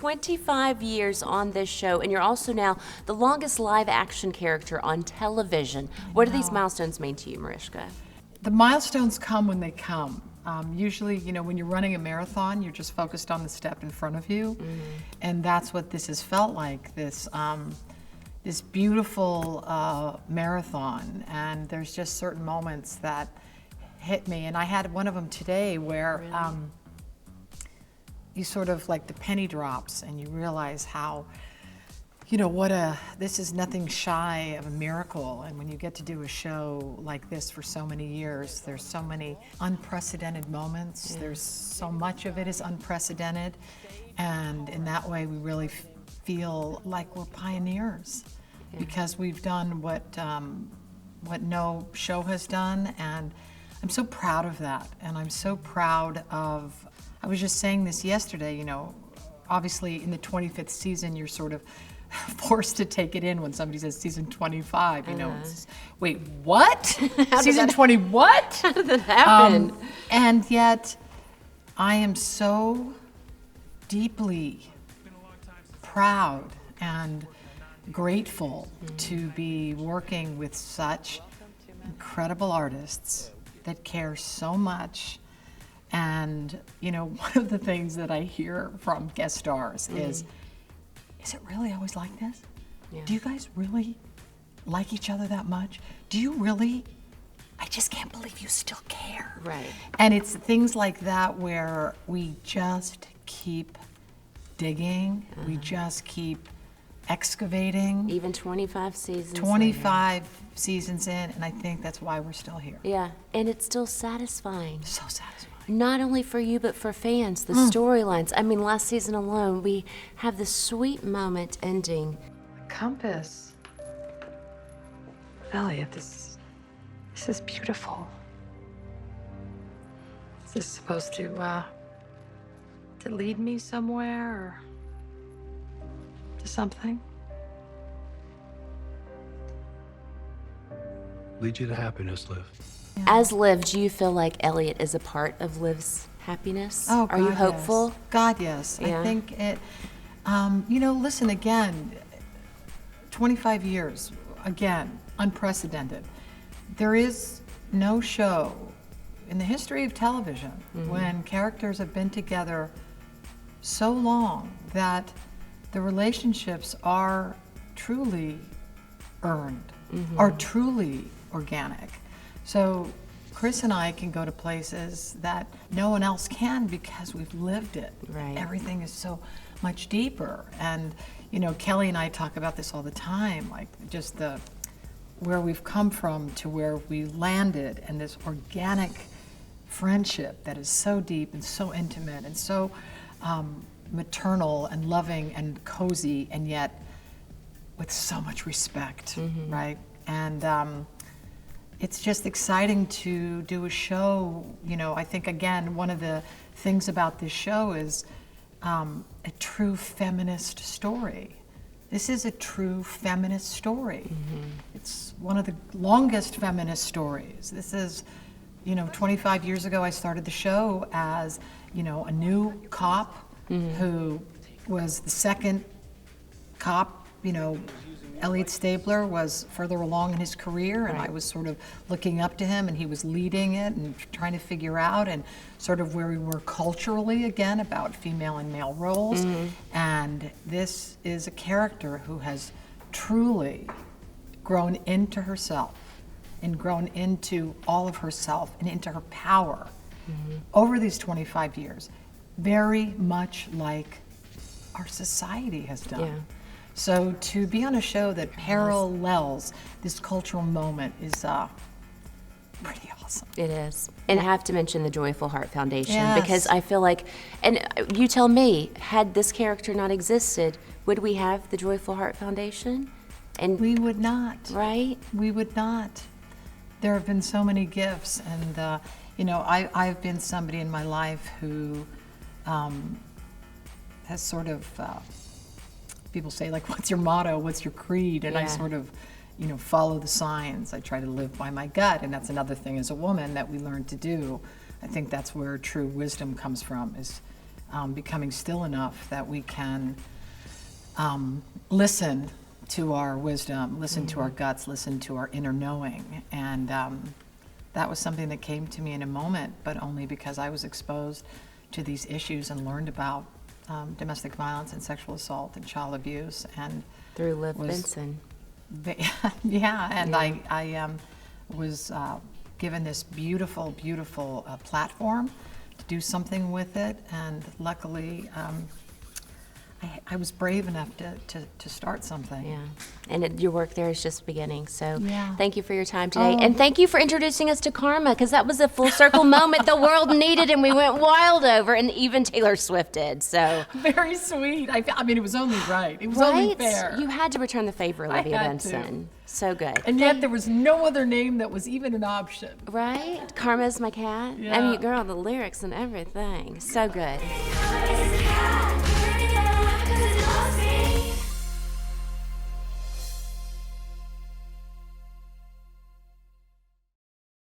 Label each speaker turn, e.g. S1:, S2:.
S1: 25 years on this show, and you're also now the longest live action character on television. What do these milestones mean to you, Mariska?
S2: The milestones come when they come. Usually, when you're running a marathon, you're just focused on the step in front of you. And that's what this has felt like, this beautiful marathon. And there's just certain moments that hit me. And I had one of them today where you sort of like the penny drops and you realize how, this is nothing shy of a miracle. And when you get to do a show like this for so many years, there's so many unprecedented moments. There's so much of it is unprecedented. And in that way, we really feel like we're pioneers because we've done what no show has done. And I'm so proud of that. And I'm so proud of, I was just saying this yesterday, obviously in the 25th season, you're sort of forced to take it in when somebody says season 25, it's, wait, what? Season 20 what?
S1: How did that happen?
S2: And yet, I am so deeply proud and grateful to be working with such incredible artists that care so much. And, one of the things that I hear from guest stars is it really always like this? Yeah. Do you guys really like each other that much? Do you really? I just can't believe you still care.
S1: Right.
S2: And it's things like that where we just keep digging, we just keep excavating.
S1: Even 25 seasons
S2: 25 seasons in, and I think that's why we're still here.
S1: Yeah, and it's still satisfying.
S2: So satisfying.
S1: Not only for you, but for fans, the storylines. I mean, last season alone, we have this sweet moment ending.
S3: Compass. Elliot, this is beautiful. Is this supposed to lead me somewhere or to something?
S4: Lead you to happiness, Liv.
S1: As Liv, do you feel like Elliot is a part of Liv's happiness?
S2: Oh,
S1: Are you hopeful?
S2: Yes. God, yes.
S1: Yeah.
S2: I think it, listen, again, 25 years, again, unprecedented. There is no show in the history of television when characters have been together so long that the relationships are truly earned, are truly organic. So Chris and I can go to places that no one else can because we've lived it.
S1: Right.
S2: Everything is so much deeper. And, Kelly and I talk about this all the time, like just where we've come from to where we landed and this organic friendship that is so deep and so intimate and so maternal and loving and cozy, and yet with so much respect, right? And it's just exciting to do a show. I think, again, one of the things about this show is a true feminist story. This is a true feminist story. It's one of the longest feminist stories. This is, 25 years ago I started the show as, a new cop who was the second cop, Elliot Stabler was further along in his career, and I was sort of looking up to him, and he was leading it and trying to figure out and sort of where we were culturally again about female and male roles. And this is a character who has truly grown into herself and grown into all of herself and into her power over these 25 years, very much like our society has done.
S1: Yeah.
S2: So to be on a show that parallels this cultural moment is pretty awesome.
S1: It is. And I have to mention the Joyful Heart Foundation
S2: Yes.
S1: because I feel like, and you tell me, had this character not existed, would we have the Joyful Heart Foundation? And
S2: We would not.
S1: right?
S2: We would not. There have been so many gifts, and I've been somebody in my life who has sort of, people say, like, what's your motto, what's your creed? And I sort of, follow the signs. I try to live by my gut, and that's another thing as a woman that we learn to do. I think that's where true wisdom comes from, is becoming still enough that we can listen to our wisdom, listen to our guts, listen to our inner knowing. And that was something that came to me in a moment, but only because I was exposed to these issues and learned about domestic violence and sexual assault and child abuse. And
S1: Through Liv Benson.
S2: yeah, and I was given this beautiful, beautiful platform to do something with it, and luckily I was brave enough to start something.
S1: Yeah, and your work there is just beginning. So
S2: Yeah.
S1: thank you for your time today. And thank you for introducing us to Karma, because that was a full circle moment the world needed and we went wild over, and even Taylor Swift did. So
S2: Very sweet. I mean, it was only right. It was only
S1: right?
S2: fair.
S1: You had to return the favor, Olivia
S2: had to.
S1: Benson. So good.
S2: And yet there was no other name that was even an option.
S1: Right? Karma's my cat. I
S2: Yeah.
S1: mean, girl, the lyrics and everything. So good.